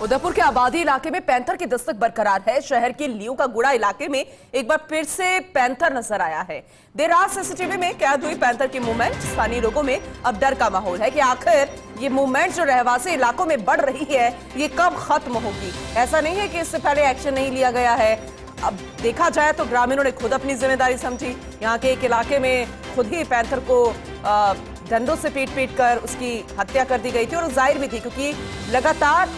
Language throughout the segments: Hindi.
उदयपुर के आबादी इलाके में पैंथर की दस्तक बरकरार है। शहर के लियो का गुड़ा इलाके में एक बार फिर से पैंथर नजर आया है। देर रात सीसीटीवी में कैद हुई पैंथर की मूवमेंट। स्थानीय लोगों में अब डर का माहौल है कि आखिर ये मूवमेंट जो रहवासी इलाकों में बढ़ रही है ये कब खत्म होगी। ऐसा नहीं है कि इससे पहले एक्शन नहीं लिया गया है। अब देखा जाए तो ग्रामीणों ने खुद अपनी जिम्मेदारी समझी। यहाँ के एक इलाके में खुद ही पैंथर को डंडों से पीट कर उसकी हत्या कर दी गई थी और जाहिर भी थी क्योंकि लगातार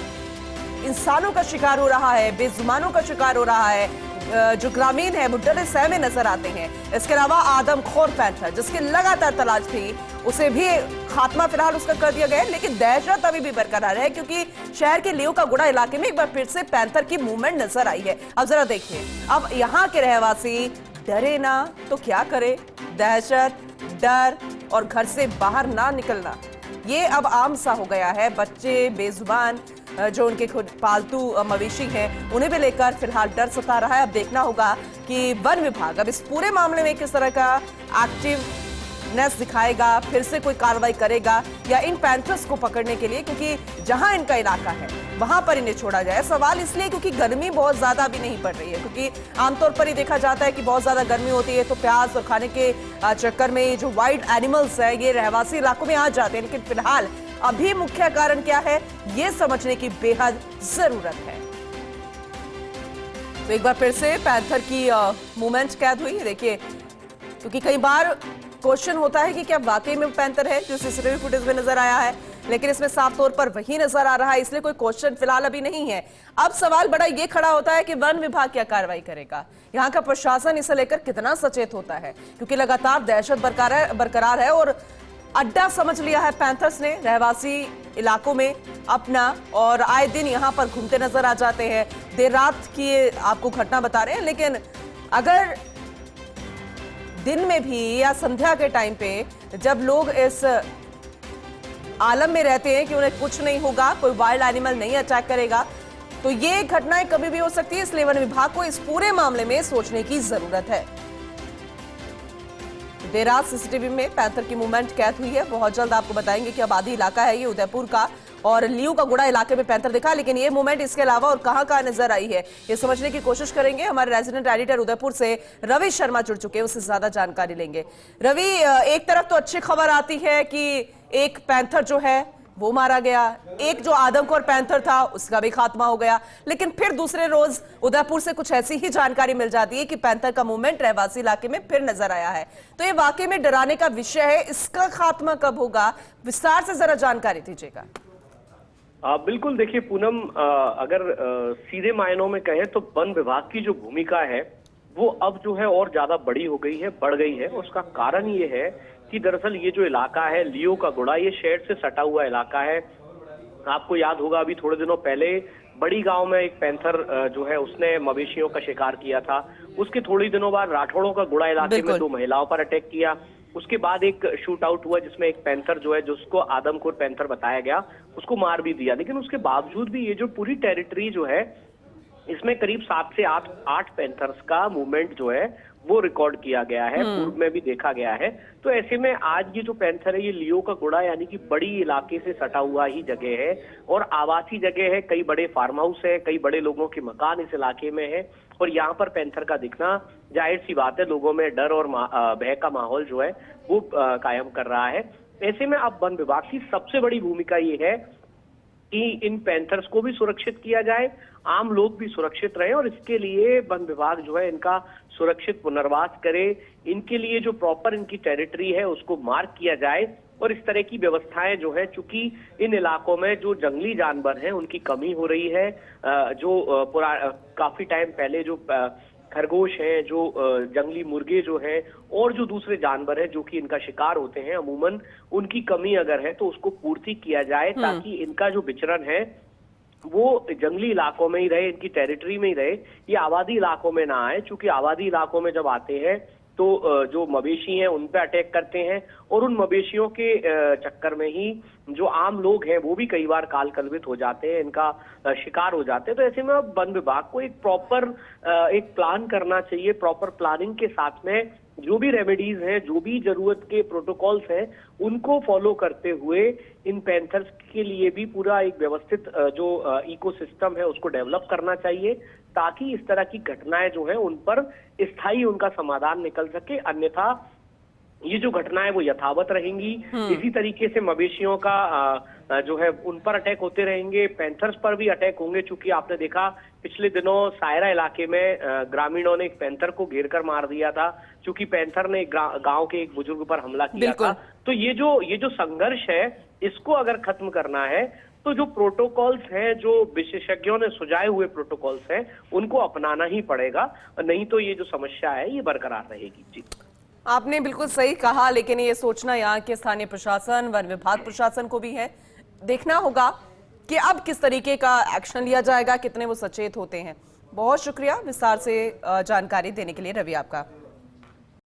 इंसानों का शिकार हो रहा है, बेजुबानों का शिकार हो रहा है। जो ग्रामीण है वो डरे सहमे नजर आते हैं। इसके अलावा आदमखोर पैंथर जिसकी लगातार तलाश थी उसे भी खात्मा फिलहाल उसका कर दिया गया है, लेकिन दहशत अभी भी बरकरार है क्योंकि शहर के लियो का गुड़ा इलाके में एक बार फिर से पैंथर की मूवमेंट नजर आई है। अब जरा देखिए, अब यहाँ के रहवासी डरे ना तो क्या करे। दहशत, डर और घर से बाहर ना निकलना ये अब आम सा हो गया है। बच्चे, बेजुबान, जो उनके खुद पालतू मवेशी हैं उन्हें भी लेकर फिलहाल डर सता रहा है। अब देखना होगा कि वन विभाग अब इस पूरे मामले में किस तरह का एक्टिवनेस दिखाएगा, फिर से कोई कार्रवाई करेगा या इन पैंथर्स को पकड़ने के लिए, क्योंकि जहां इनका इलाका है वहां पर इन्हें छोड़ा जाए। सवाल इसलिए क्योंकि गर्मी बहुत ज्यादा भी नहीं पड़ रही है, क्योंकि आमतौर पर ही देखा जाता है कि बहुत ज्यादा गर्मी होती है तो प्याज और खाने के चक्कर में ये जो वाइल्ड एनिमल्स है ये रहवासी इलाकों में आ जाते हैं। लेकिन फिलहाल अभी मुख्य कारण क्या है ये समझने की बेहद जरूरत है। तो एक बार फिर से पैंथर की मूवमेंट कैद हुई। देखिए, क्योंकि कई बार क्वेश्चन होता है कि क्या वाकई में पैंथर है जो सीसीटीवी फुटेज में नजर आया है, लेकिन इसमें साफ तौर पर वही नजर आ रहा है, इसलिए कोई क्वेश्चन फिलहाल अभी नहीं है। अब सवाल बड़ा ये खड़ा होता है कि वन विभाग क्या कार्रवाई करेगा, यहाँ का प्रशासन इसे लेकर कितना सचेत होता है, क्योंकि लगातार दहशत बरकरार है और अड्डा समझ लिया है पैंथर्स ने रहवासी इलाकों में अपना, और आए दिन यहां पर घूमते नजर आ जाते हैं। देर रात की आपको घटना बता रहे हैं, लेकिन अगर दिन में भी या संध्या के टाइम पे जब लोग इस आलम में रहते हैं कि उन्हें कुछ नहीं होगा, कोई वाइल्ड एनिमल नहीं अटैक करेगा, तो ये घटनाएं कभी भी हो सकती है। इसलिए वन विभाग को इस पूरे मामले में सोचने की जरूरत है। देर रात सीसीटीवी में पैंथर की मूवमेंट कैद हुई है। बहुत जल्द आपको बताएंगे कि आबादी इलाका है ये उदयपुर का और लियो का गुड़ा इलाके में पैंथर दिखा, लेकिन ये मूवमेंट इसके अलावा और कहां नजर आई है ये समझने की कोशिश करेंगे। हमारे रेजिडेंट एडिटर उदयपुर से रवि शर्मा जुड़ चुके हैं, उससे ज्यादा जानकारी लेंगे। रवि, एक तरफ तो अच्छी खबर आती है कि एक पैंथर जो है वो मारा गया, एक जो आदमखोर पैंथर था उसका भी खात्मा हो गया, लेकिन फिर दूसरे रोज उदयपुर से कुछ ऐसी ही जानकारी मिल जाती है कि पैंथर का मूवमेंट रहवासी इलाके में फिर नजर आया है। तो ये वाकई में डराने का विषय है, इसका खात्मा कब होगा, विस्तार से जरा जानकारी दीजिएगा। बिल्कुल, देखिए पूनम, अगर सीधे मायनों में कहें तो वन विभाग की जो भूमिका है वो अब जो है और ज्यादा बड़ी हो गई है, बढ़ गई है। उसका कारण ये है कि दरअसल ये जो इलाका है लियो का गुड़ा, ये शहर से सटा हुआ इलाका है। आपको याद होगा अभी थोड़े दिनों पहले बड़ी गांव में एक पैंथर जो है उसने मवेशियों का शिकार किया था। उसके थोड़े दिनों बाद राठौड़ों का गुड़ा इलाके में 2 महिलाओं पर अटैक किया। उसके बाद एक शूट आउट हुआ जिसमें एक पैंथर जो है, जिसको आदमखोर पैंथर बताया गया, उसको मार भी दिया। लेकिन उसके बावजूद भी ये जो पूरी टेरिटरी जो है इसमें करीब 7 से 8 पैंथर्स का मूवमेंट जो है वो रिकॉर्ड किया गया है, पूर्व में भी देखा गया है। तो ऐसे में आज ये जो पैंथर है ये लियो का गुड़ा यानी कि बड़ी इलाके से सटा हुआ ही जगह है और आवासी जगह है। कई बड़े फार्म हाउस है, कई बड़े लोगों के मकान इस इलाके में है और यहाँ पर पैंथर का दिखना जाहिर सी बात है लोगों में डर और भय का माहौल जो है वो कायम कर रहा है। ऐसे में अब वन विभाग की सबसे बड़ी भूमिका ये है कि इन पैंथर्स को भी सुरक्षित किया जाए, आम लोग भी सुरक्षित रहें और इसके लिए वन विभाग जो है इनका सुरक्षित पुनर्वास करे। इनके लिए जो प्रॉपर इनकी टेरिटरी है उसको मार्क किया जाए और इस तरह की व्यवस्थाएं जो है, चूंकि इन इलाकों में जो जंगली जानवर हैं उनकी कमी हो रही है। जो काफी टाइम पहले जो खरगोश हैं, जो जंगली मुर्गे जो हैं और जो दूसरे जानवर हैं जो कि इनका शिकार होते हैं, अमूमन उनकी कमी अगर है तो उसको पूर्ति किया जाए ताकि इनका जो विचरण है वो जंगली इलाकों में ही रहे, इनकी टेरिटरी में ही रहे, ये आबादी इलाकों में ना आए। चूंकि आबादी इलाकों में जब आते हैं तो जो मवेशी हैं उन पे अटैक करते हैं और उन मवेशियों के चक्कर में ही जो आम लोग हैं वो भी कई बार काल कलवित हो जाते हैं, इनका शिकार हो जाते हैं। तो ऐसे में अब वन विभाग को एक प्रॉपर एक प्लान करना चाहिए। प्रॉपर प्लानिंग के साथ में जो भी रेमेडीज हैं, जो भी जरूरत के प्रोटोकॉल्स हैं, उनको फॉलो करते हुए इन पैंथर्स के लिए भी पूरा एक व्यवस्थित जो इकोसिस्टम है उसको डेवलप करना चाहिए, ताकि इस तरह की घटनाएं जो है उन पर स्थायी उनका समाधान निकल सके। अन्यथा ये जो घटनाएं वो यथावत रहेंगी। इसी तरीके से मवेशियों का जो है उन पर अटैक होते रहेंगे, पैंथर्स पर भी अटैक होंगे। चूंकि आपने देखा पिछले दिनों सायरा इलाके में ग्रामीणों ने एक पैंथर को घेर कर मार दिया था, चूंकि पैंथर ने गांव के एक बुजुर्ग पर हमला किया था। तो ये जो संघर्ष है, इसको अगर खत्म करना है तो जो प्रोटोकॉल्स हैं, जो विशेषज्ञों ने सुझाए हुए प्रोटोकॉल्स हैं, उनको अपनाना ही पड़ेगा, नहीं तो ये जो समस्या है ये बरकरार रहेगी। जी, आपने बिल्कुल सही कहा, लेकिन ये सोचना यहाँ के स्थानीय प्रशासन, वन विभाग प्रशासन को भी है। देखना होगा कि अब किस तरीके का एक्शन लिया जाएगा, कितने वो सचेत होते हैं। बहुत शुक्रिया विस्तार से जानकारी देने के लिए रवि आपका।